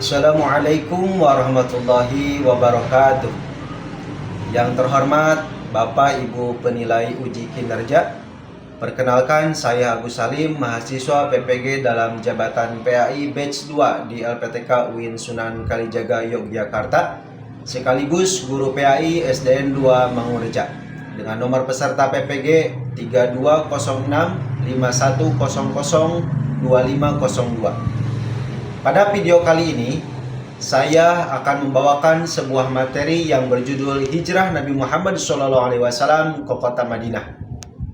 Assalamualaikum warahmatullahi wabarakatuh. Yang terhormat Bapak Ibu penilai uji kinerja, perkenalkan saya Agus Salim, mahasiswa PPG dalam jabatan PAI Batch 2 di LPTK UIN Sunan Kalijaga Yogyakarta, sekaligus guru PAI SDN 2 Mangunreja, dengan nomor peserta PPG 320651002502. Pada video kali ini, saya akan membawakan sebuah materi yang berjudul Hijrah Nabi Muhammad SAW ke Kota Madinah.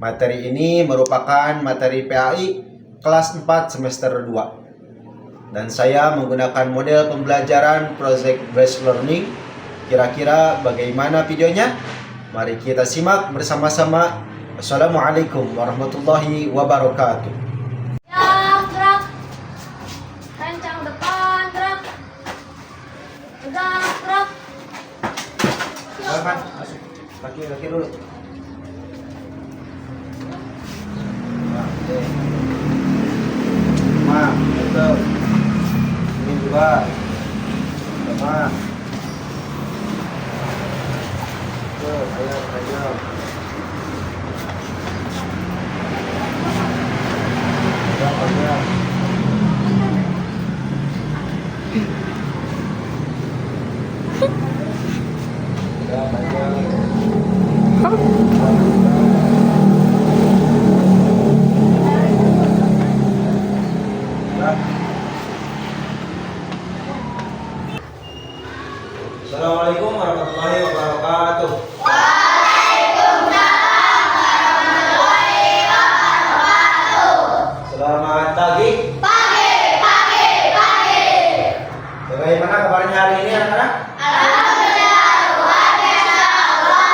Materi ini merupakan materi PAI kelas 4 semester 2. Dan saya menggunakan model pembelajaran Project Based Learning. Kira-kira bagaimana videonya? Mari kita simak bersama-sama. Assalamualaikum warahmatullahi wabarakatuh. Silakan masuk kaki dulu. Betul. Ini juga sama. Tuh, ayo. Assalamualaikum warahmatullahi wabarakatuh. Waalaikumsalam warahmatullahi wabarakatuh. Selamat pagi. Pagi. Bagaimana kabarnya hari ini anak-anak? Alhamdulillah, luar biasa Allah.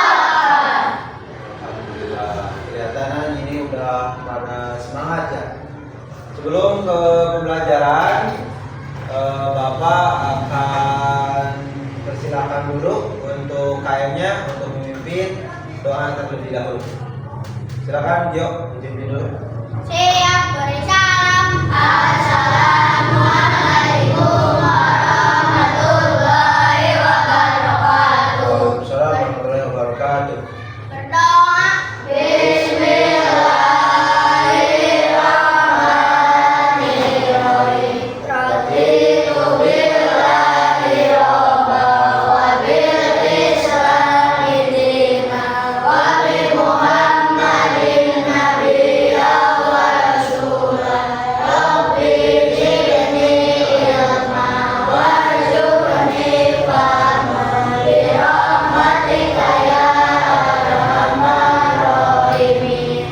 Alhamdulillah, kelihatan ini udah pada semangat ya. Sebelum ke pembelajaran, Bapak akan persilakan dulu untuk KM-nya untuk memimpin doa terlebih dahulu. Silakan, Jo, pimpin dulu. Siap beri salam. Assalamualaikum warahmatullahi wabarakatuh. Waalaikumsalam warahmatullahi wabarakatuh. Berdoa. Bismillahirrahmanirrahim. Raditu billahi robba wa bil islami dina wa bi Muhammadin nabiyya wa rasulah. Rabbi zidni ilma warzuqni fahma bi rahmatika ya arhamar rahimin.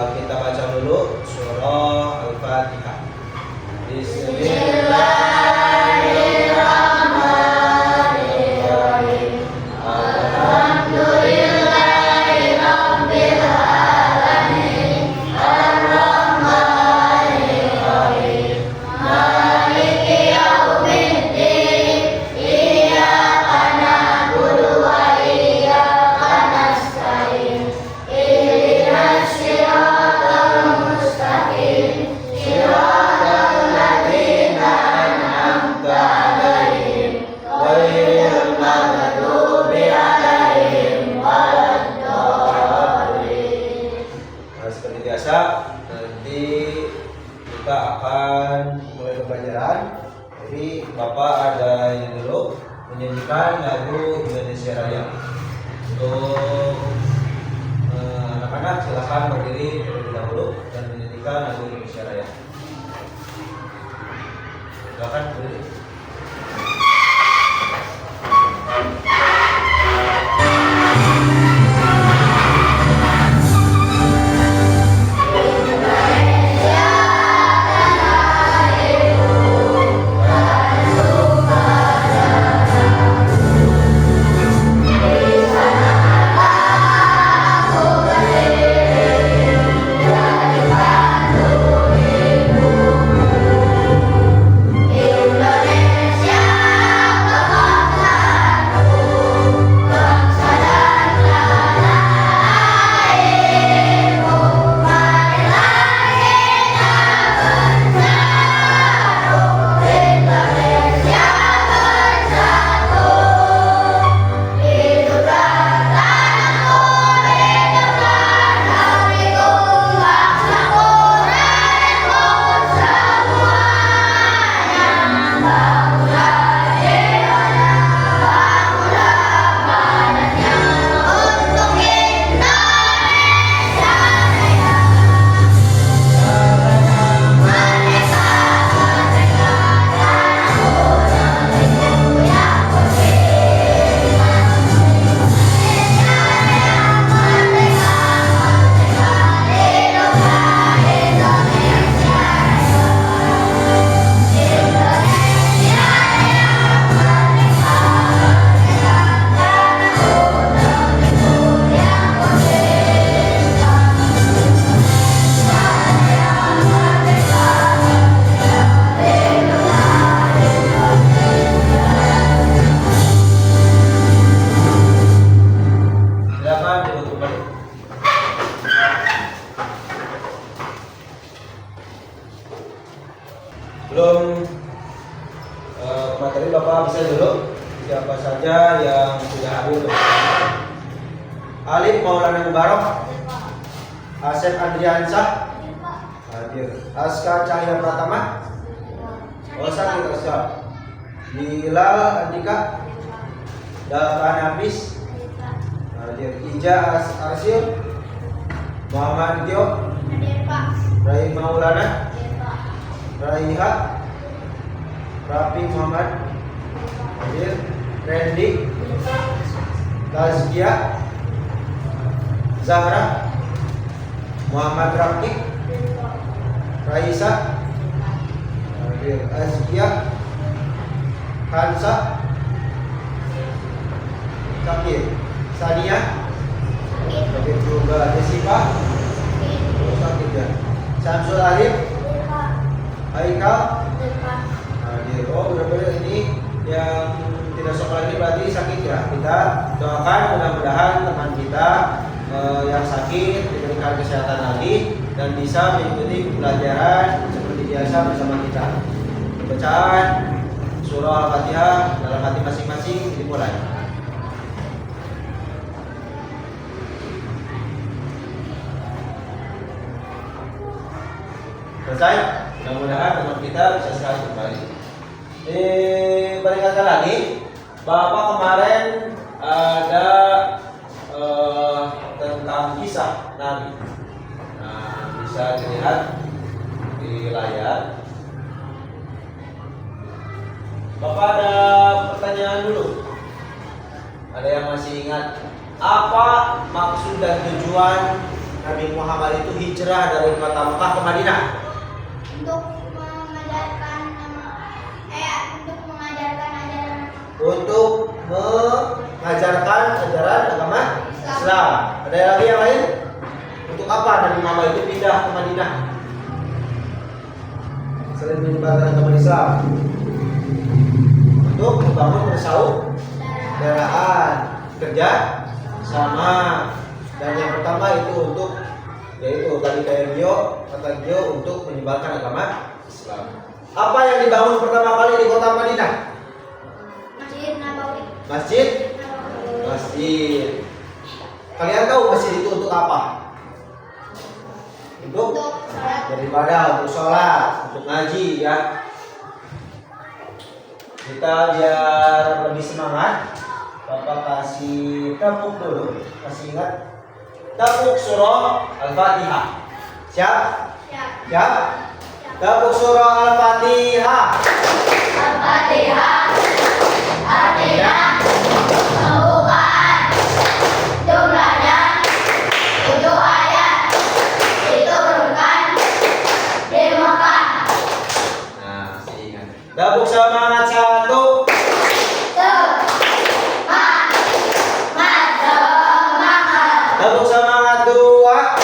Kita baca dulu surah Al-Fatihah. Bismillahirrahmanirrahim. Alhamdulillahi rabbil alamin. Ar-Rahmanir-Rahim. Maliki yaumiddin. Iyyaka na'budu wa iyyaka nasta'in. Ihdinas siratal mustaqim. Siratal ladzina an'amta 'alaihim ghairil maghdubi 'alaihim waladdallin. Nah, seperti biasa, nanti kita akan mulai pembelajaran. Jadi Bapak ada yang dulu menyanyikan lagu Indonesia Raya. Untuk anak-anak silakan berdiri terlebih dahulu dan menyanyikan lagu Indonesia Raya. Silakan berdiri. Dari Belum materi Bapak bisa dulu siapa saja yang sudah hadir. Alif Maulana Mubarak, Asep Andriansah, hadir. Aska Cahaya Pratama, sakit Aska. Bilal Andika, Dava Nafis, hadir. Ija Arsil, Muhammad Tio, Rai Maulana, Raiha, Rafi Muhammad, hadir. Randy, Tazkia, Zahra, Muhammad Rafiq, Raisa, hadir. Azkia, Hansa, Sakir, Sania, hadir juga. Jessica, sakit ya. Samsul Arif, Haikal, hadir. Oh benar-benar ini yang tidak sekolah ini berarti sakit ya. Kita doakan mudah-mudahan teman kita yang sakit diberikan kesehatan lagi dan bisa mengikuti pelajaran seperti biasa bersama kita. Bacaan surah Al-Fatihah dalam hati masing-masing dimulai. Selesai? Mudah-mudahan teman kita bisa sekali kembali. Diberikan lagi, Bapak kemarin ada tentang kisah Nabi. Nah, bisa dilihat di layar. Bapak ada pertanyaan dulu. Ada yang masih ingat apa maksud dan tujuan Nabi Muhammad itu hijrah dari kota Mekah ke Madinah? Untuk mengajarkan ajaran agama Islam. Ada lagi yang lain? Untuk apa Nabi Muhammad itu pindah ke Madinah? Selain menyebarkan agama Islam, untuk membangun persaudaraan, kerja sama. Dan yang pertama itu untuk yaitu tadi kata dia untuk menyebarkan agama Islam. Apa yang dibangun pertama kali di kota Madinah? Masjid. Kalian tahu masjid itu untuk apa? Untuk beribadah, untuk sholat, untuk ngaji ya. Kita biar lebih semangat, Bapak kasih tepuk dulu, kasih ingat. Tepuk surah Al-Fatihah. Siap? Siap? Tepuk surah Al-Fatihah. Al-Fatihah artinya pembukaan, jumlahnya 7 ayat, diturunkan di Mekah. Nah, masih ingat. Tepuk semangat 1. Tepuk semangat 2.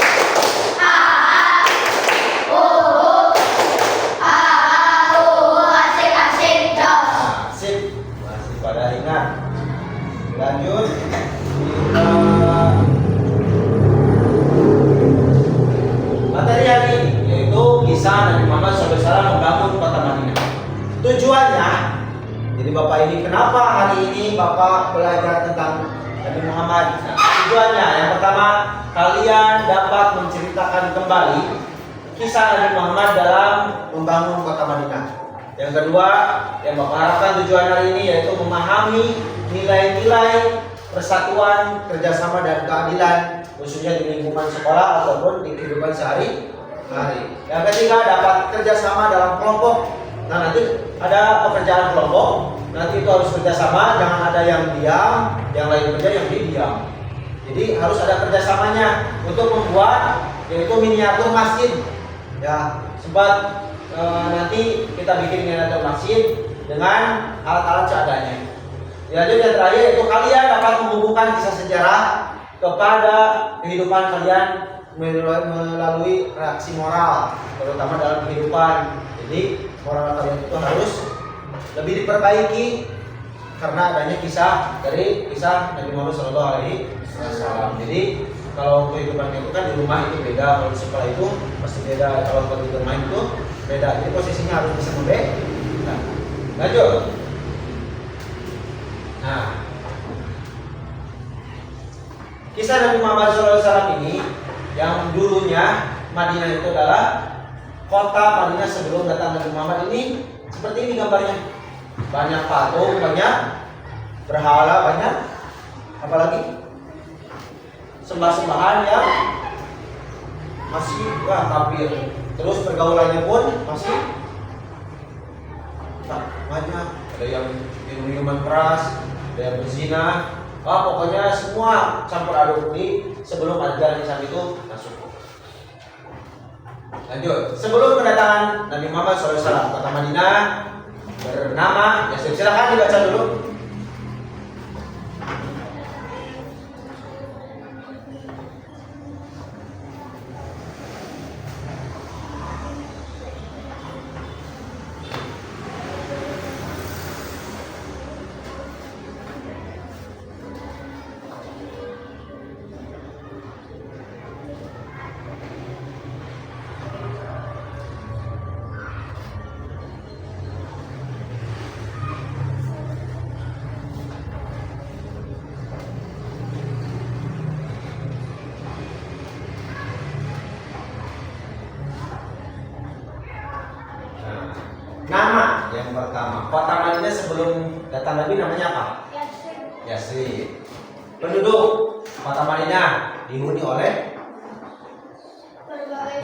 Lanjut materi hari ini yaitu kisah Nabi Muhammad SAW membangun kota Madinah. Tujuannya, jadi Bapak ini kenapa hari ini Bapak belajar tentang Nabi Muhammad? Nah, tujuannya yang pertama kalian dapat menceritakan kembali kisah Nabi Muhammad dalam membangun kota Madinah. Yang kedua yang Bapak harapkan tujuan hari ini yaitu memahami nilai-nilai persatuan, kerjasama dan keadilan khususnya di lingkungan sekolah ataupun di kehidupan sehari-hari. Yang ketiga dapat kerjasama dalam kelompok. Nah nanti ada pekerjaan kelompok, nanti itu harus kerjasama, jangan ada yang diam, yang lain kerja yang diam. Jadi harus ada kerjasamanya untuk membuat yaitu miniatur masjid. Ya sempat nanti kita bikin miniatur masjid dengan alat-alat seadanya. Jadi yang terakhir itu kalian dapat menghubungkan kisah sejarah kepada kehidupan kalian melalui reaksi moral, terutama dalam kehidupan. Jadi moral kalian itu harus lebih diperbaiki karena adanya kisah dari kisah Nabi Muhammad SAW. Jadi kalau kehidupan itu kan di rumah itu beda, kalau di sekolah itu pasti beda, kalau pergi bermain itu beda. Jadi posisinya harus bisa membedakan. Lanjut. Nah, kisah Nabi Muhammad SAW ini yang dulunya Madinah itu adalah kota Madinah sebelum datang Nabi Muhammad ini seperti ini gambarnya. Banyak patung, banyak berhala, banyak apalagi sembah-sembahan yang masih kafir. Terus pergaulannya pun masih banyak. Ada yang minum minuman keras, ada yang berzina. Pokoknya semua campur aduk di sebelum ajaran Islam itu masuk. Lanjut. Sebelum kedatangan Nabi Muhammad SAW kota Madinah bernama, ya silakan dibaca dulu. Nama yang pertama, kota Madinah sebelum datang Nabi namanya apa? Yasrib. Penduduk kota Madinah dihuni oleh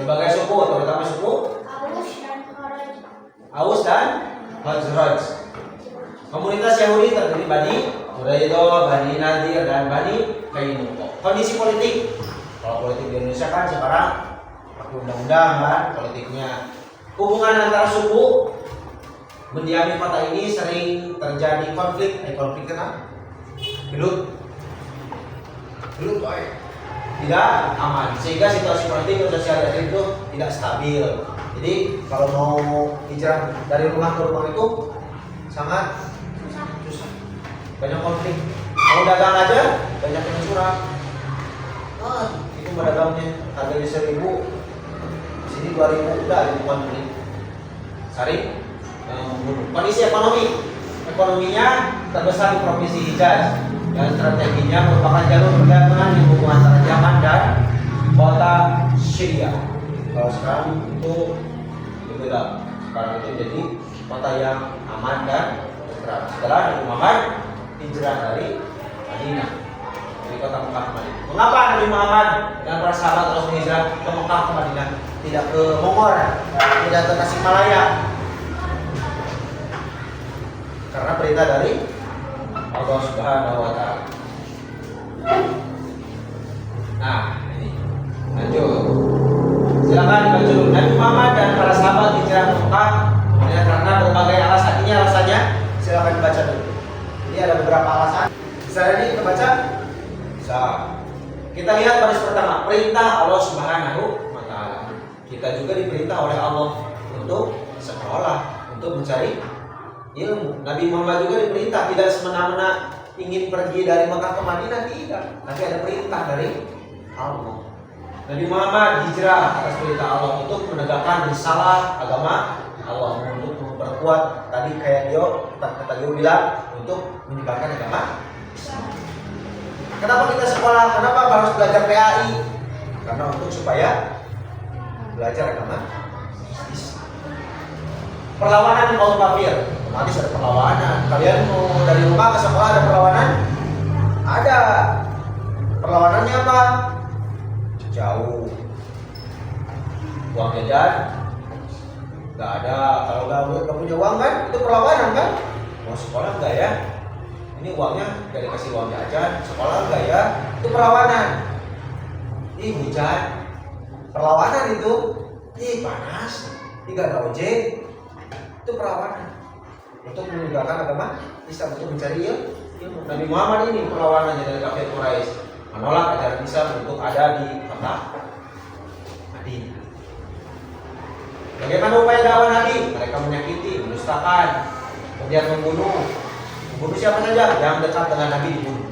berbagai suku, terutama suku Aus dan Khazraj. Komunitas Yahudi terdiri Bani Quraidah, Bani Nadir, dan Bani Qainuqa. Kondisi politik, kalau politik di Indonesia kan sekarang pakai undang-undang kan politiknya. Hubungan antara suku mendiami kota ini sering terjadi konflik. Konflik kenapa? Gelut baik, tidak aman, sehingga situasi politik dan sosial itu tidak stabil. Jadi kalau mau hijrah dari rumah ke rumah itu sangat susah. Banyak konflik. Mau dagang aja banyak yang curang. Itu dagangnya harganya 1.000, sini 2.000, udah ada konflik. Saring kondisi ekonominya terbesar di provinsi Hijaz dan strateginya merupakan jalur perdagangan yang menghubungkan antara Yaman dan kota Syria. Kalau sekarang itu berbeda. Sekarang itu jadi kota yang aman dan tentram. Setelah Nabi Muhammad hijrah dari Madinah, dari kota Mekah ke Madinah. Mengapa Nabi Muhammad dan para sahabat terus hijrah ke Mekah ke Madinah, tidak ke Bogor, tidak ke Tasikmalaya? Karena perintah dari Allah Subhanahu wa Ta'ala. Nah, ini lanjut. Silakan dibaca dulu. Nabi Muhammad dan para sahabat hijrah ke Mekah karena berbagai alasan. Ini alasannya, silakan dibaca dulu. Ini ada beberapa alasan. Bisa ini kita baca? Bisa. Kita lihat baris pertama, perintah Allah Subhanahu wa Ta'ala. Kita juga diperintah oleh Allah untuk sekolah, untuk mencari ilmu. Nabi Muhammad juga diperintah tidak semena-mena ingin pergi dari Mekah ke Madinah, tidak. Tapi ada perintah dari Allah. Nabi Muhammad hijrah atas perintah Allah untuk menegakkan risalah agama Allah, untuk memperkuat tadi kayak kata dia bilang, untuk menyebarkan agama. Kenapa kita sekolah? Kenapa harus belajar PAI? Karena untuk supaya belajar agama. Perlawanan kaum kafir, otomatis ada perlawanan. Kalian mau dari rumah ke sekolah ada perlawanan? Ada. Perlawanannya apa? Jauh. Uang jajan nggak ada. Kalau nggak punya uang kan, itu perlawanan kan? Mau sekolah nggak ya? Ini uangnya nggak dikasih uang jajan. Sekolah nggak ya? Itu perlawanan. Ih hujan, perlawanan itu. Ih panas, nggak ada ojek. Itu perlawanan untuk menegakkan agama Islam, untuk mencari ilmu. Nabi Muhammad ini perlawanannya dari kafir Quraisy, menolak ajaran Islam untuk ada di kota Madinah. Bagaimana upaya dakwah Nabi? Mereka menyakiti, mendustakan, kemudian membunuh siapa saja yang dekat dengan Nabi dibunuh.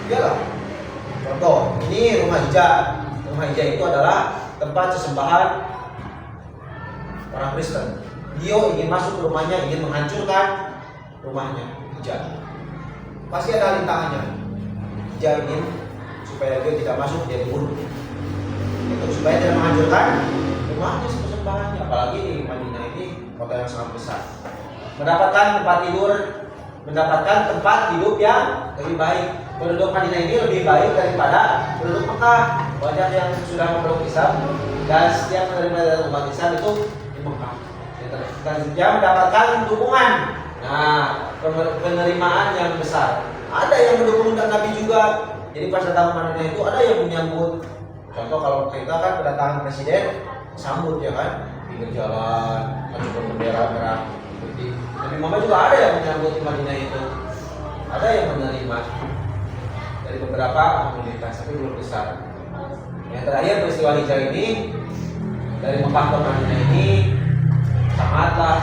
Iyalah. Contoh, ini rumah hijab. Rumah hijab itu adalah tempat sesembahan orang Kristen. Dia ingin masuk ke rumahnya, ingin menghancurkan rumahnya hijab. Pasti ada rintangannya. Hijab ingin supaya dia tidak masuk, dia dibunuh. Itu supaya tidak menghancurkan rumahnya sesembahannya. Apalagi di Madinah ini kota yang sangat besar. Mendapatkan tempat hidup yang lebih baik. Penduduk Madinah ini lebih baik daripada penduduk Mekah. Banyak yang sudah memeluk Islam dan setiap menerima dari umat Islam itu di Mekah. Dan dia mendapatkan dukungan. Nah, penerimaan yang besar. Ada yang mendukung Nabi juga. Jadi pas datang ke Madinah itu ada yang menyambut. Contoh kalau kita kan kedatangan presiden, sambut ya kan, pinggir jalan, ada bendera merah putih. Nabi Muhammad juga ada yang menyambut di Madinah itu. Ada yang menerima dari beberapa komunitas, tapi belum besar. Yang terakhir peristiwa hijrah ini dari Mekah ke Madinah ini sangatlah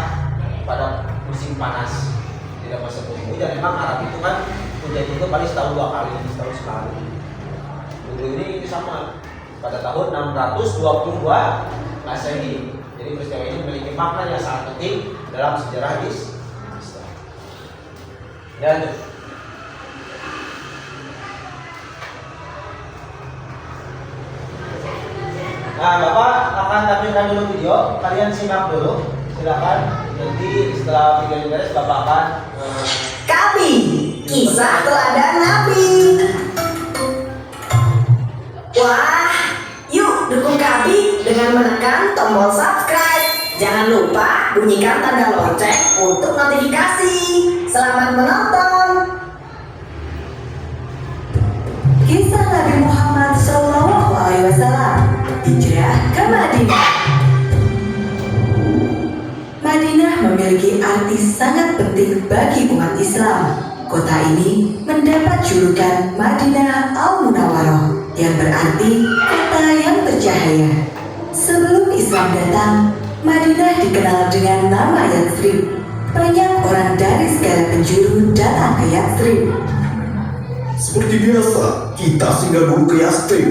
pada musim panas, tidak masa musim hujan. Memang Arab itu kan hujan itu paling setahun 2 kali, setahun sekali. Dulu ini sama pada tahun 622 Masehi. Jadi peristiwa ini memiliki makna yang sangat penting dalam sejarah Islam. Dan nah, Bapak akan tampilkan dulu video, kalian simak dulu, silakan. Nanti setelah video ini beres, Bapak akan Kami, kisah teladan Nabi. Wah, yuk dukung kami dengan menekan tombol subscribe. Jangan lupa bunyikan tanda lonceng untuk notifikasi. Selamat menonton. Kisah Nabi Muhammad SAW hijrah ke Madinah. Madinah memiliki arti sangat penting bagi umat Islam. Kota ini mendapat julukan Madinah Al-Munawwarah yang berarti kota yang bercahaya. Sebelum Islam datang, Madinah dikenal dengan nama Yatsrib. Banyak orang dari segala penjuru datang ke Yatsrib. Seperti biasa, kita singgah dulu ke Yatsrib.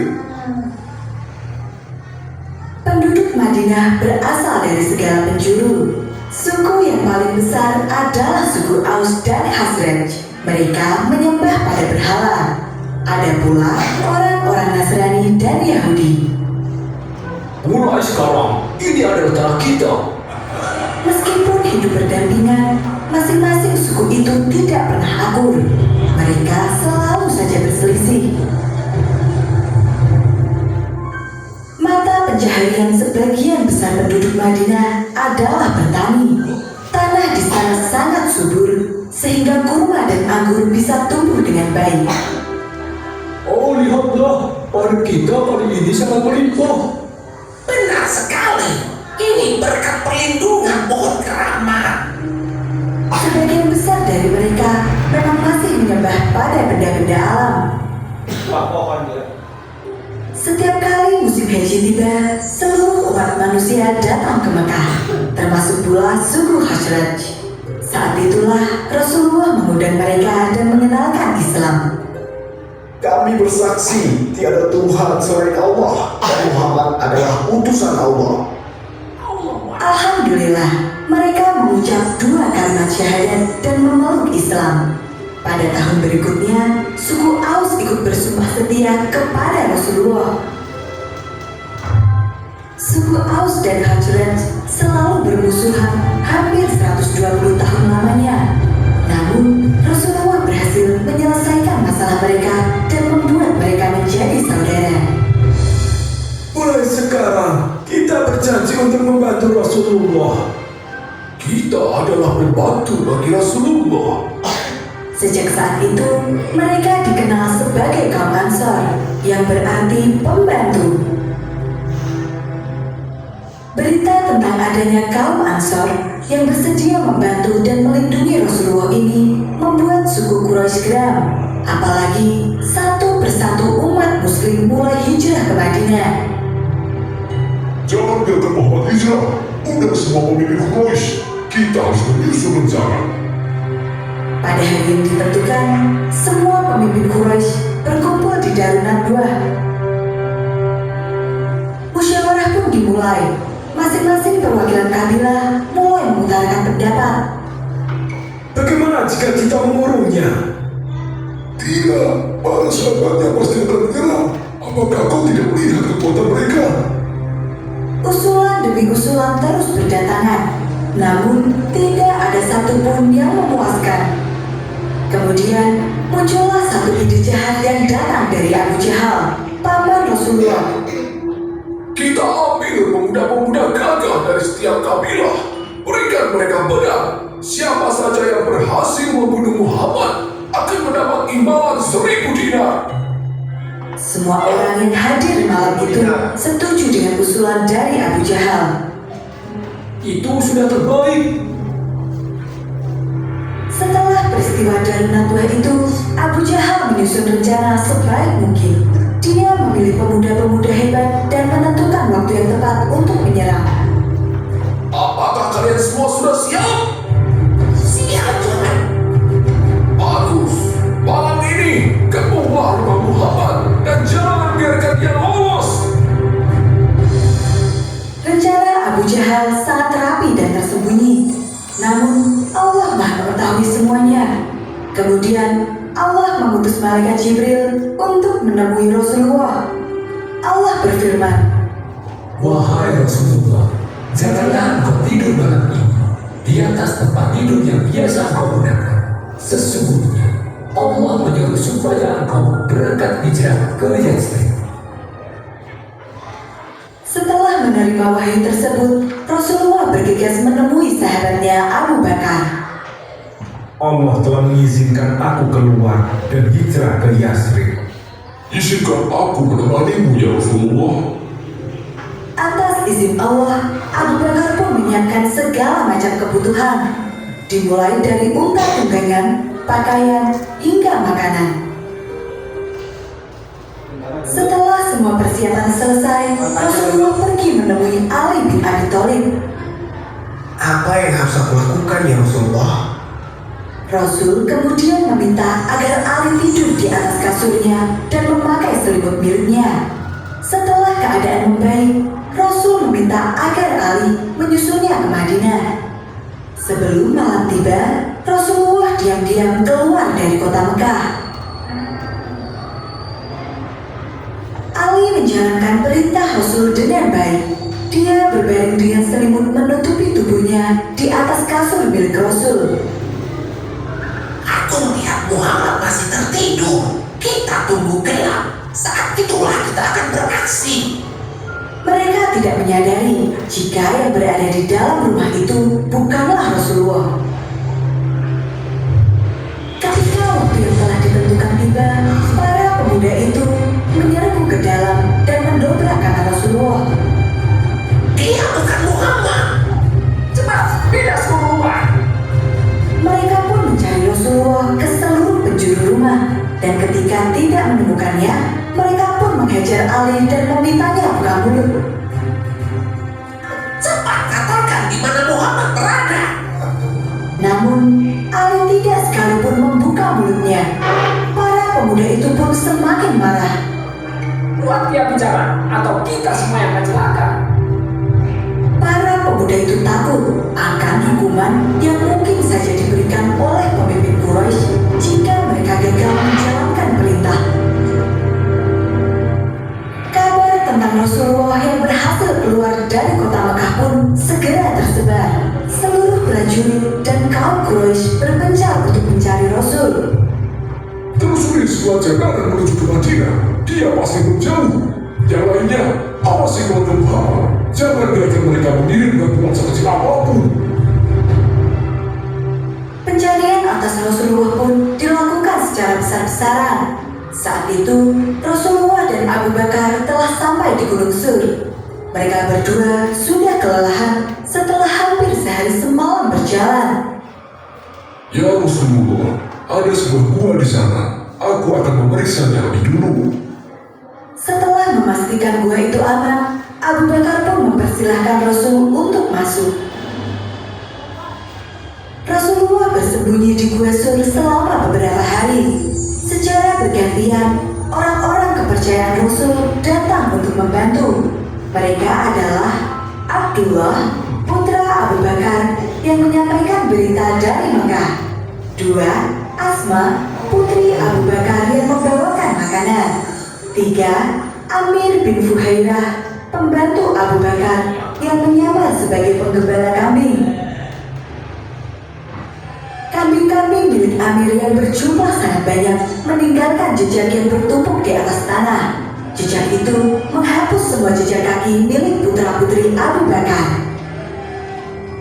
Penduduk Madinah berasal dari segala penjuru. Suku yang paling besar adalah suku Aus dan Khazraj. Mereka menyembah pada berhala. Ada pula orang-orang Nasrani dan Yahudi. Mulai sekarang, ini adalah tanah kita. Meskipun hidup berdampingan, masing-masing suku itu tidak pernah akur. Mereka selalu saja berselisih. Mata pencaharian sebagian besar penduduk Madinah adalah bertani. Tanah di sana sangat subur, sehingga kurma dan anggur bisa tumbuh dengan baik. Oh, lihatlah, padi kita kali ini sangat melimpah. Benar sekali. Ini berkat perlindungan pohon keramat. Sebagian besar dari mereka memang masih menyembah pada benda-benda alam. pohon dia. Setiap kali musim haji tiba, seluruh umat manusia datang ke Mekah, termasuk pula suku Khazraj. Saat itulah Rasulullah mengundang mereka dan mengenalkan Islam. Kami bersaksi tiada Tuhan selain Allah dan Muhammad adalah utusan Allah. Alhamdulillah, mereka mengucap 2 kalimat syahadat dan memeluk Islam. Pada tahun berikutnya, suku Aus ikut bersumpah setia kepada Rasulullah. Suku Aus dan Khazraj selalu bermusuhan hampir 120 tahun lamanya. Namun, Rasulullah berhasil menyelesaikan masalah mereka dan membuat mereka menjadi saudara. Mulai sekarang, kita berjanji untuk membantu Rasulullah. Kita adalah pembantu bagi Rasulullah. Sejak saat itu, mereka dikenal sebagai kaum Ansor, yang berarti pembantu. Berita tentang adanya kaum Ansor yang bersedia membantu dan melindungi Rasulullah ini membuat suku Quraisy geram. Apalagi satu persatu umat muslim mulai hijrah ke Madinah. Jangan biarkan Muhammad hijrah. Undang semua pemimpin Quraisy. Kita harus menyusun rencana. Pada hari yang ditentukan, semua pemimpin Quraisy berkumpul di darunan buah. Musyawarah pun dimulai. Masing-masing perwakilan kabilah mulai mengutarakan pendapat. Bagaimana jika kita mengurungnya? Tidak, para sahabatnya pasti akan menyerang. Apakah kau tidak melihat kekuatan mereka? Usulan demi usulan terus berdatangan, namun tidak ada satupun yang memuaskan. Kemudian muncullah satu ide jahat yang datang dari Abu Jahal, paman Rasulullah. Kita ambil pemuda-pemuda gagah dari setiap kabilah. Berikan mereka pedang. Siapa saja yang berhasil membunuh Muhammad akan mendapat imbalan 1000 dinar. Semua orang yang hadir malam itu setuju dengan usulan dari Abu Jahal. Itu sudah terbaik. Setelah peristiwa darunan buah itu, Abu Jahal menyusun rencana sebaik mungkin. Dia memilih pemuda-pemuda hebat dan menentukan waktu yang tepat untuk menyerang. Apakah kalian semua sudah siap? Siap, Tuhan. Bagus. Malam ini kepunglah rumah Muhammad dan jangan biarkan dia lolos. Rencana Abu Jahal sangat rapi dan tersembunyi. Namun Allah Maha mengetahui semuanya. Kemudian Allah mengutus malaikat Jibril untuk menemui Rasulullah. Allah berfirman, Wahai Rasulullah, janganlah engkau tidur malam ini di atas tempat tidur yang biasa engkau gunakan. Sesungguhnya Allah menyuruh supaya engkau berangkat hijrah ke Yatsrib. setelah menerima wahyu tersebut, Rasulullah bergegas menemui sahabatnya Abu Bakar. Allah telah mengizinkan aku keluar dan hijrah ke Yatsrib. Izinkan aku menemanimu ya Rasulullah. Atas izin Allah, Abu Bakar pun menyiapkan segala macam kebutuhan, dimulai dari unta tunggangan, pakaian, hingga makanan. Setelah semua persiapan selesai, Rasulullah pergi menemui Ali bin Abi Thalib. Apa yang harus aku lakukan ya Rasulullah? Rasul kemudian meminta agar Ali tidur di atas kasurnya dan memakai selimut miliknya. Setelah keadaan membaik, Rasul meminta agar Ali menyusulnya ke Madinah. Sebelum malam tiba, Rasulullah diam-diam keluar dari kota Mekah. Ali menjalankan perintah Rasul dengan baik. Dia berbaring dengan selimut menutupi tubuhnya di atas kasur milik Rasul. Aku melihat Muhammad masih tertidur. Kita tunggu gelap. Saat itulah kita akan beraksi. Mereka tidak menyadari jika yang berada di dalam rumah itu bukanlah Rasulullah. Ketika waktu yang telah ditentukan tiba, para pemuda itu menyerbu ke dalam dan mendobrak kata Rasulullah. Dia bukan Muhammad. Cepat, pindah semua. Mereka pun mencari Rasulullah ke seluruh penjuru rumah, dan ketika tidak menemukannya, mereka pun menghajar Ali dan memintanya buka mulut. Cepat katakan di mana Muhammad berada. Namun, Ali tidak sekalipun membuka mulutnya. Para pemuda itu pun semakin marah. Buat dia bicara, atau kita semua yang akan celaka. Para pemuda itu takut akan hukuman yang mungkin saja diberikan oleh pemimpin Quraisy jika mereka gagal menjalankan perintah. Kabar tentang Rasulullah yang berhasil keluar dari kota Mekah pun segera tersebar. Seluruh prajurit dan kaum Quraisy berpencar untuk mencari Rasul. Telusuri semua jalanan menuju ke Madinah. Dia pasti menjauh. Yang lainnya, awasi keluarga Muhammad. Jangan biarkan mereka mengirim bantuan sekecil apapun. Pencarian atas Rasulullah pun dilakukan secara besar-besaran. Saat itu, Rasulullah dan Abu Bakar telah sampai di Gunung Sur. Mereka berdua sudah kelelahan setelah hampir sehari semalam berjalan. Ya Rasulullah, ada sebuah gua di sana. Aku akan memeriksanya lebih dulu. Setelah memastikan gua itu aman, Abu Bakar pun mempersilahkan Rasul untuk masuk. Rasulullah bersembunyi di Gua Sur selama beberapa hari. Secara bergantian, orang-orang kepercayaan Rasul datang untuk membantu. Mereka adalah Abdullah, putra Abu Bakar yang menyampaikan berita dari Mekah. 2. Asma, putri Abu Bakar yang membawakan makanan. 3. Amir bin Fuhairah, pembantu Abu Bakar yang menyamar sebagai penggembala kambing. Kambing-kambing milik Amir yang berjumlah sangat banyak meninggalkan jejak yang bertumpuk di atas tanah. Jejak itu menghapus semua jejak kaki milik putra-putri Abu Bakar.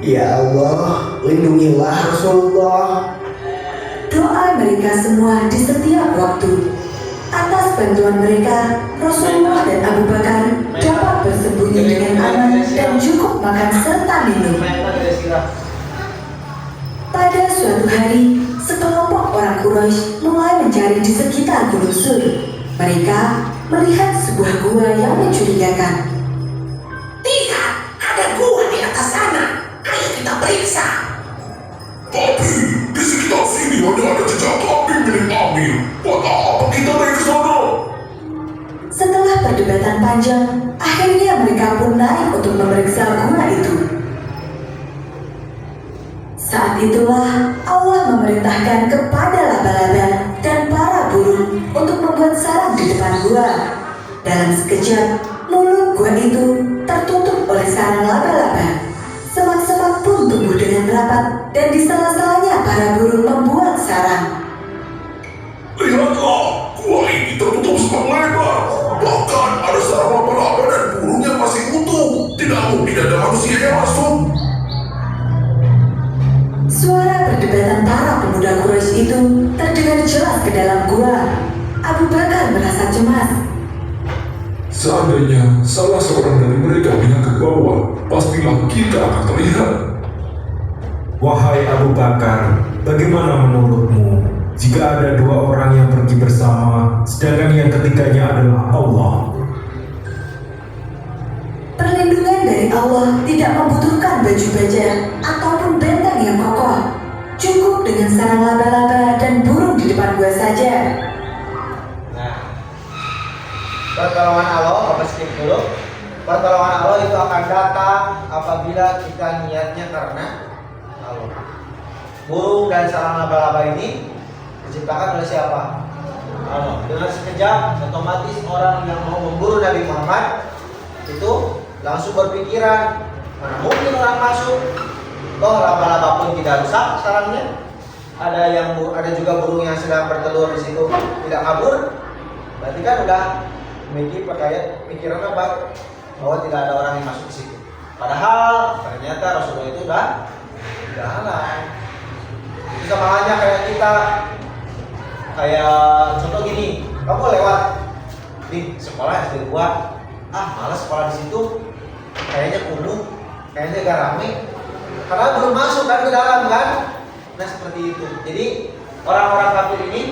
Ya Allah, lindungilah Rasulullah. Doa mereka semua di setiap waktu. Atas bantuan mereka, Rasulullah dan Abu Bakar dapat bersembunyi dengan aman dan cukup makan serta minum. Pada suatu hari, sekelompok orang Quraisy mulai mencari di sekitar Gunung Sur. Mereka melihat sebuah gua yang mencurigakan. Lihat, ada gua di atas sana. Ayo kita periksa. Tapi di sekitar sini ada jejak kambing milik Amir. Buat apa kita naik ke sana? Setelah perdebatan panjang, akhirnya mereka pun naik untuk memeriksa gua itu. Saat itulah Allah memerintahkan kepada laba-laba dan para burung untuk membuat sarang di depan gua. Dalam sekejap, mulut gua itu tertutup oleh sarang laba-laba. Semak-semak pun tumbuh dengan rapat dan di sela-selanya para burung membuat sarang. Lihatlah, gua ini tertutup semak lebar. Bahkan ada sarang laba-laba dan burung yang masih utuh. Tidak mungkin ada manusia yang masuk. Suara perdebatan para pemuda Quraisy itu terdengar jelas ke dalam gua. Abu Bakar merasa cemas. Seandainya salah seorang dari mereka pindah ke bawah, pastilah kita akan terlihat. Wahai Abu Bakar, bagaimana menurutmu jika ada dua orang yang pergi bersama, sedangkan yang ketiganya adalah Allah? Perlindungan dari Allah tidak membutuhkan baju baja ataupun benteng yang kokoh. Cukup dengan sarang laba-laba dan burung di depan gua saja. Nah, pertolongan Allah, Bapak skip dulu. Pertolongan Allah itu akan datang apabila kita niatnya karena Allah. Burung dan sarang laba-laba ini diciptakan oleh siapa? Allah. Dengan sekejap, otomatis orang yang mau memburu Nabi Muhammad itu langsung berpikiran, mana mungkin orang masuk? Toh laba-laba pun tidak rusak sarangnya. Ada juga burung yang sedang bertelur di situ tidak kabur. Berarti kan udah memiliki pikiran apa? Bahwa tidak ada orang yang masuk di situ. Padahal ternyata Rasulullah itu udah halang. Sama halnya kayak kita, kayak contoh gini, kamu lewat di sekolah SD gua, malas sekolah di situ, kayaknya penuh, kayaknya gak rame, karena belum masuk kan ke dalam kan. Nah seperti itu. Jadi orang-orang kafir ini,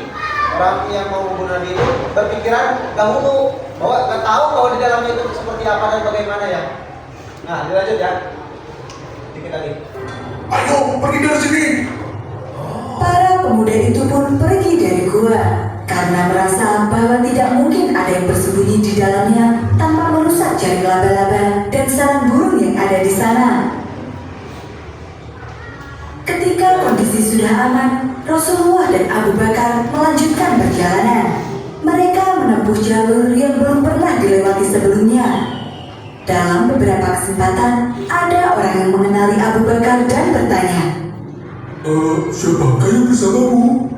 orang yang mau membunuh Nabi itu berpikiran dahulu bahwa nggak tahu bahwa di dalamnya itu seperti apa dan bagaimana ya. Nah dilanjut ya, dikit lagi. Ayo pergi dari sini. Para pemuda itu pun pergi dari gua karena merasa bahwa tidak mungkin ada yang bersembunyi di dalamnya tanpa merusak jaring laba-laba dan sarang burung yang ada di sana. Ketika kondisi sudah aman, Rasulullah dan Abu Bakar melanjutkan perjalanan. Mereka menempuh jalur yang belum pernah dilewati sebelumnya. Dalam beberapa kesempatan, ada orang yang mengenali Abu Bakar dan bertanya, Siapakah yang bersamamu?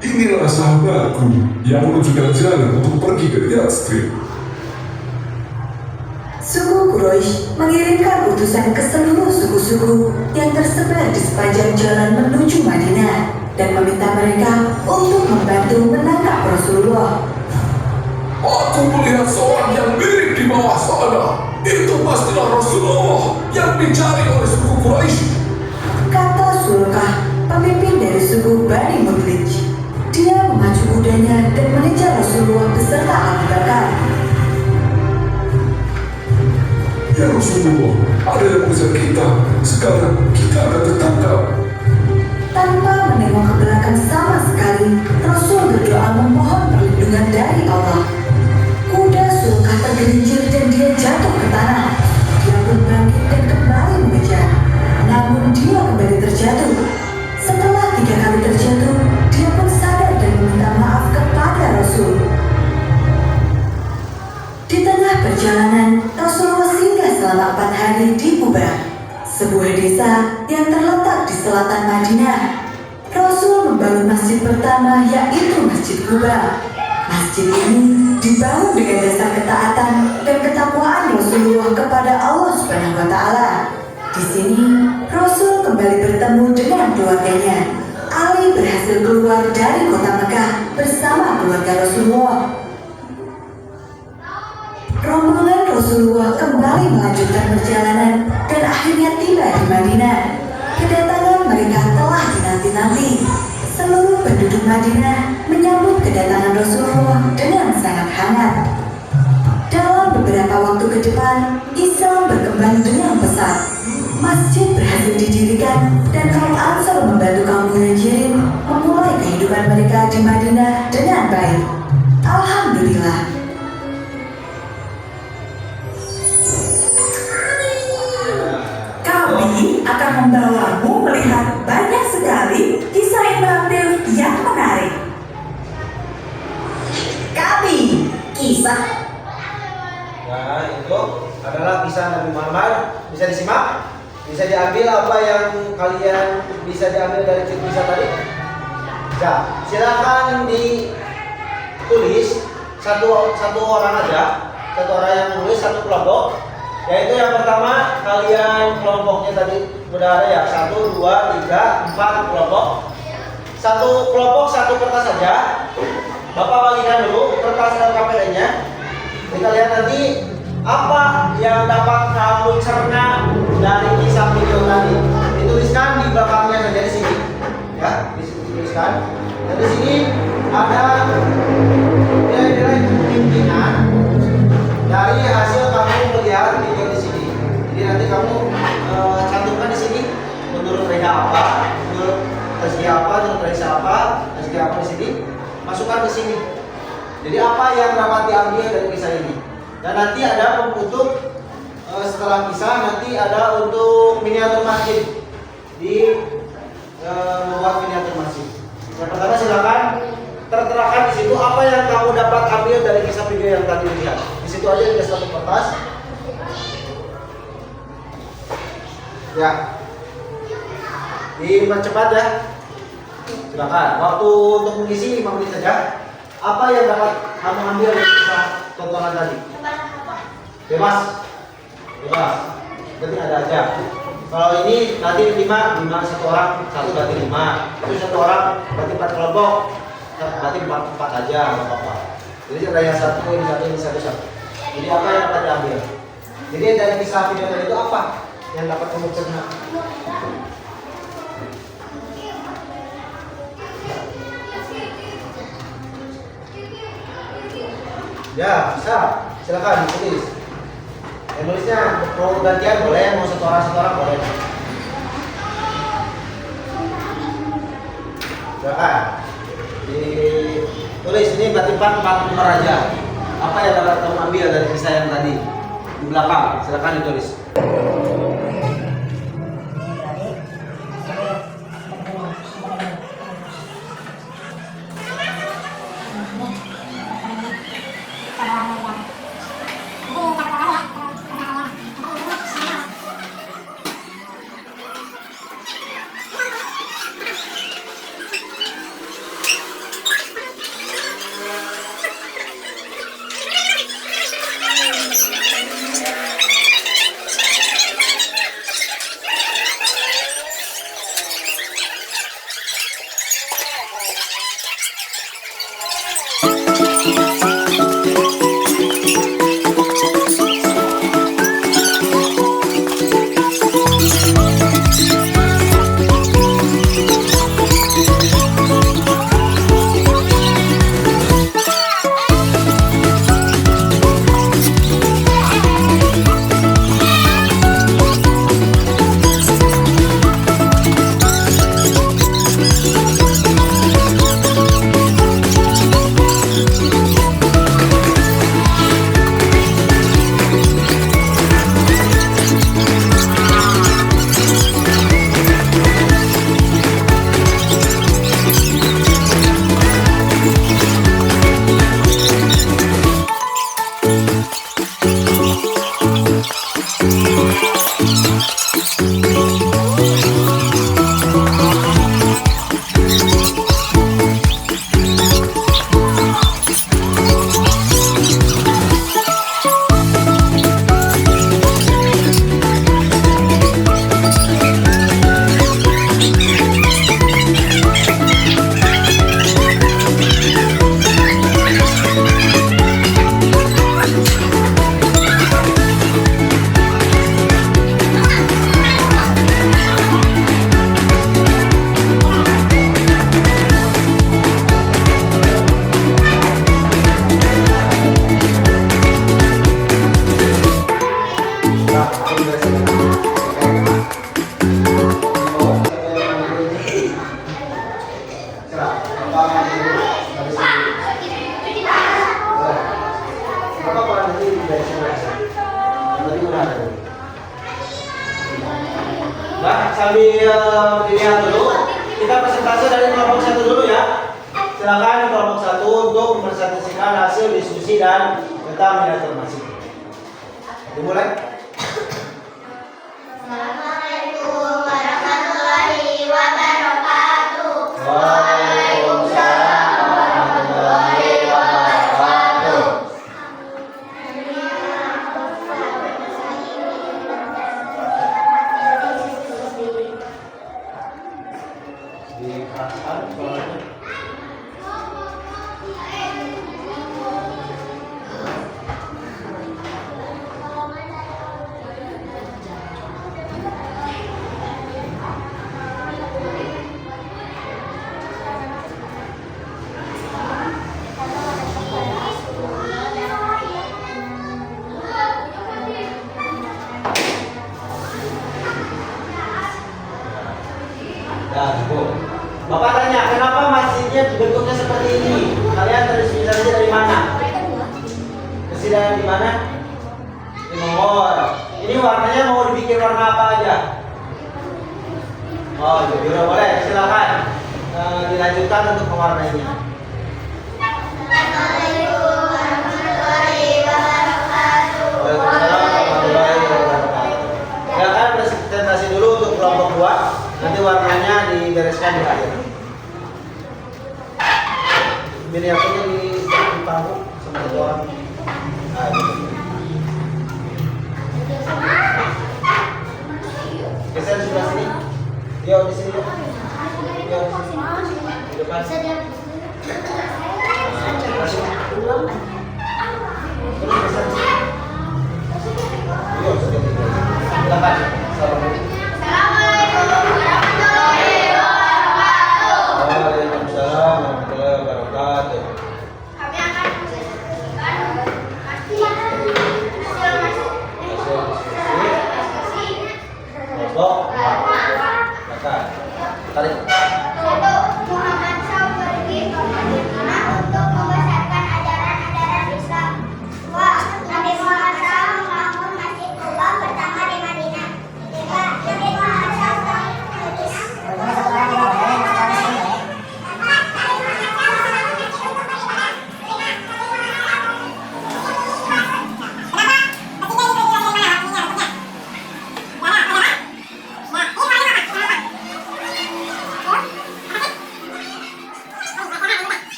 Inilah sahabatku yang menunjukkan jalan untuk pergi ke Yastrib. Suku Quraisy mengirimkan utusan ke seluruh suku-suku yang tersebar di sepanjang jalan menuju Madinah dan meminta mereka untuk membantu menangkap Rasulullah. Aku melihat seorang yang mirip di bawah sana. Itu pastilah Rasulullah yang dicari oleh suku Quraisy. Kata Sulkah, pemimpin dari suku Bani Mudlij. Dia memacu kudanya dan mengejar Rasulullah beserta Abu Bakar. Ya Rasulullah, ada yang mengejar kita. Sekarang kita akan tertangkap. Tanpa menengok ke belakang sama sekali, Rasul berdoa memohon perlindungan perlindungan dari Allah. Kuda Sulkah tergelincir dan dia jatuh ke tanah. Dia pun bangkit dan kembali mengejar. Namun dia kembali terjatuh. Setelah 3 kali terjatuh, dia pun sadar dan meminta maaf kepada Rasul. Di tengah perjalanan, Rasulullah singgah selama 4 hari di Quba, sebuah desa yang terletak di selatan Madinah. Rasul membangun masjid pertama, yaitu Masjid Quba. Masjid ini dibangun dengan dasar ketaatan dan ketakwaan Rasulullah kepada Allah Subhanahu wa Ta'ala. Di sini, Rasul kembali bertemu dengan keluarganya. Ali berhasil keluar dari kota Mekah bersama keluarga Rasulullah. Rombongan Rasulullah kembali melanjutkan perjalanan dan akhirnya tiba di Madinah. Kedatangan mereka telah dinanti-nanti. Seluruh penduduk Madinah menyambut kedatangan Rasulullah dengan sangat hangat. Dalam beberapa waktu ke depan, Islam berkembang dengan pesat. Masjid berhasil didirikan dan kaum Ansor membantu kaum Muhajirin memulai kehidupan mereka di Madinah dengan baik. Alhamdulillah. Kami akan membawamu melihat banyak sekali kisah inspiratif yang menarik. Kami, kisah Nah, itu adalah kisah Nabi Muhammad. Bisa disimak? Bisa diambil apa yang kalian bisa diambil dari kisah tadi? Bisa. Silakan ditulis satu orang aja, satu orang yang menulis satu kelompok. Yaitu yang pertama, kalian kelompoknya tadi udah ada ya, 1, 2, 3, 4 kelompok. Satu kelompok satu kertas saja. Bapak bagikan dulu kertas LKPD-nya. Jadi kalian nanti apa yang dapat kamu cerna dari kisah video tadi dituliskan di belakangnya saja di sini, ya, dituliskan. Dan di sini ada nilai-nilai kemungkinan dari hasil kamu melihat video di sini. Jadi nanti kamu cantumkan di sini menurut Reda apa, menurut Rizky apa, menurut Raisa apa, Rizky apa di sini, masukkan di sini. Jadi apa yang dapat diambil dari kisah ini? Dan nanti ada untuk setelah kisah nanti ada untuk miniatur masjid di membuat miniatur masjid. Yang pertama silakan terterakan di situ apa yang kamu dapat ambil dari kisah video yang tadi dilihat. Di situ aja di satu kertas. Ya. Dipercepat ya. Silakan. Waktu untuk mengisi 5 menit saja. Apa yang dapat kamu ambil dari kisah tontonan tadi? Bebas. Berarti ada aja. Kalau ini nanti 5 satu orang, 1 berarti 5. Itu 1 orang berarti 4 kelompok. Berarti 4 aja, nggak apa-apa. Jadi ada yang 1, ini 1, ini 1. Jadi apa yang dapat diambil? Jadi dari kisah video tadi itu apa yang dapat kamu cerna? Ya, bisa. Silakan ditulis. Yang nulisnya mau gantian boleh, mau satu orang boleh. Silakan. Ditulis ini berarti 4 nomor aja. Apa yang dapat kamu ambil dari kisah yang tadi di belakang? Silakan ditulis. Nah, sambil dilihat dulu, kita presentasi dari kelompok 1 dulu ya. Silakan kelompok 1 untuk mempresentasikan hasil diskusi dan tentang minat masing. Dimulai. Assalamualaikum warahmatullahi wabarakatuh. Waalaikumsalam warahmatullahi wabarakatuh. Dikeraskan suaranya. Nah, Bu. Bapak tanya, kenapa masjidnya bentuknya seperti ini? Kalian terinspirasi dari mana? Kesidayan di mana? Di Mongol. Ini warnanya mau dibikin warna apa aja? Oh, biru boleh. Silakan dilanjutkan untuk mewarnainya. Assalamualaikum warahmatullahi wabarakatuh. Waalaikumsalam warahmatullahi wabarakatuh. Silakan presentasi dulu untuk kelompok 2. Nanti warnanya dibereskan di akhir. Miniaturnya di panggung sama 1 orang. Nah, gitu. Geser sebelah sini. Yo di sini. Yo di sini. Di depan. Terus geser. Yo sedikit. Silakan. Assalamualaikum warahmatullahi wabarakatuh. Waalaikumsalam warahmatullahi wabarakatuh. Kami akan menjelaskan hasil diskusi Kelompok 4. Tarik. untuk Muhammad SAW pergi ke Madinah untuk membesarkan ajaran-ajaran Islam. Nabi Muhammad SAW membangun Masjid Kuba pertama di Madinah. Nabi Muhammad SAW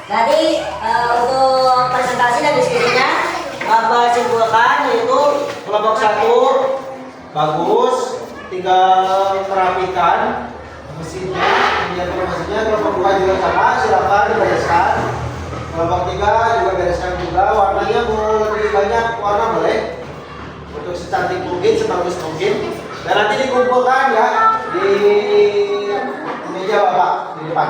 Jadi untuk presentasi dan diskusinya Bapak simpulkan yaitu Kelompok 1 bagus, tinggal merapikan mesinnya, miniatur mesinnya. Kelompok 2 juga sama, silakan dibereskan. Kelompok 3 juga bereskan juga. Warnanya mau lebih banyak warna boleh, untuk secantik mungkin, sebagus mungkin. Dan nanti dikumpulkan ya di meja Bapak di depan.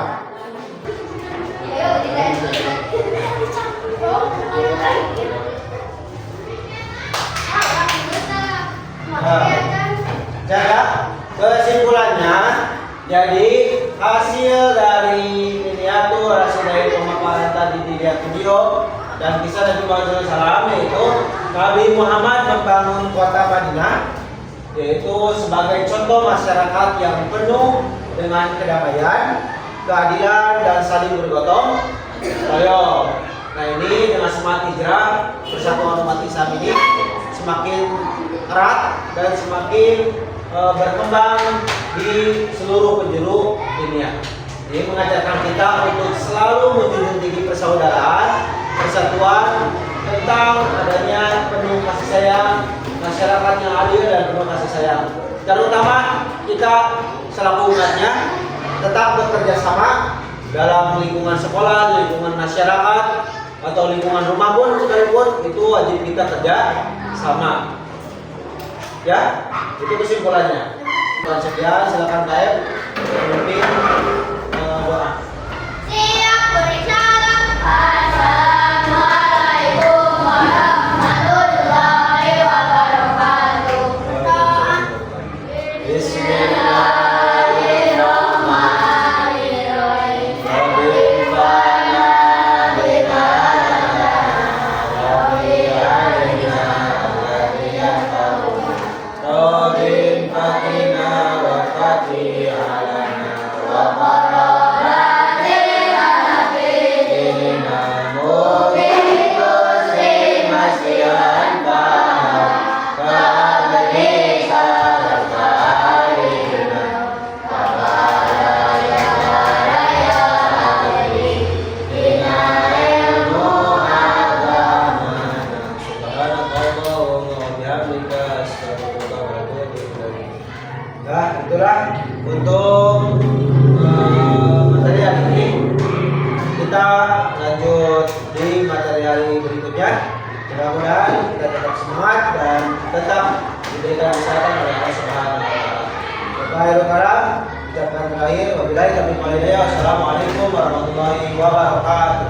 Jaga kesimpulannya, jadi hasil dari miniatur, hasil dari pemaparan tadi dilihat video dan kisah Nabi Muhammad SAW, yaitu Nabi Muhammad membangun kota Madinah, yaitu sebagai contoh masyarakat yang penuh dengan kedamaian, keadilan dan saling bergotong royong. Nah, ini dengan semangat hijrah, persatuan umat Islam ini semakin erat dan semakin berkembang di seluruh penjuru dunia. Ini mengajarkan kita untuk selalu menjunjung tinggi persaudaraan, persatuan, tentang adanya penuh kasih sayang, masyarakat yang adil dan penuh kasih sayang. Terutama kita selaku umatnya tetap bekerja sama dalam lingkungan sekolah, lingkungan masyarakat, atau lingkungan rumah pun sekalipun, itu wajib kita kerja sama. Ya, itu kesimpulannya. Sekian, silakan Kaib memimpin doa. Siap bersalam. Assalamualaikum warahmatullahi wabarakatuh. Bismillahirrahmanirrahim. Nah, itulah untuk materi hari ini. Kita lanjut di materi berikutnya. Mudah-mudahan kita tetap semangat dan tetap diberikan kesehatan oleh Allah Subhanahu wa taala. Wabillahi kalam, ucapan terakhir wabillahi taufiq wal hidayah. Wassalamualaikum warahmatullahi wabarakatuh.